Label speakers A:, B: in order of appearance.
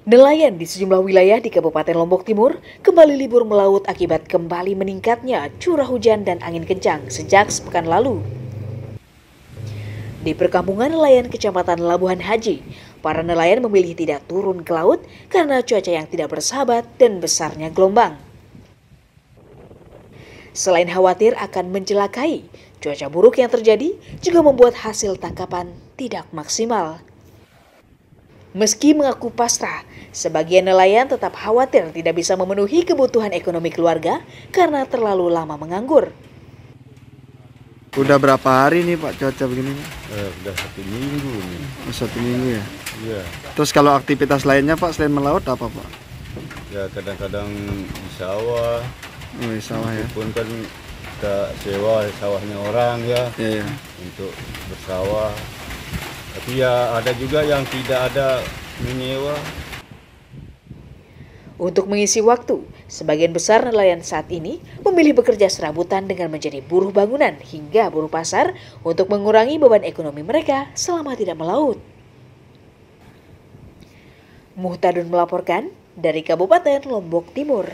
A: Nelayan di sejumlah wilayah di Kabupaten Lombok Timur kembali libur melaut akibat kembali meningkatnya curah hujan dan angin kencang sejak sepekan lalu. Di perkampungan nelayan Kecamatan Labuhan Haji, para nelayan memilih tidak turun ke laut karena cuaca yang tidak bersahabat dan besarnya gelombang. Selain khawatir akan mencelakai, cuaca buruk yang terjadi juga membuat hasil tangkapan tidak maksimal. Meski mengaku pasrah, sebagian nelayan tetap khawatir tidak bisa memenuhi kebutuhan ekonomi keluarga karena terlalu lama menganggur.
B: Udah berapa hari nih Pak cuaca begini?
C: Udah 1 minggu nih.
B: Oh, 1 minggu ya?
C: Iya.
B: Terus kalau aktivitas lainnya Pak selain melaut apa Pak?
C: Ya kadang-kadang di sawah.
B: Oh, di sawah ya?
C: Meskipun kan kita sewa sawahnya orang ya.
B: Iya, iya.
C: Untuk bersawah. Tapi ya ada juga yang tidak ada menyewa.
A: Untuk mengisi waktu, sebagian besar nelayan saat ini memilih bekerja serabutan dengan menjadi buruh bangunan hingga buruh pasar untuk mengurangi beban ekonomi mereka selama tidak melaut. Muhtadun melaporkan dari Kabupaten Lombok Timur.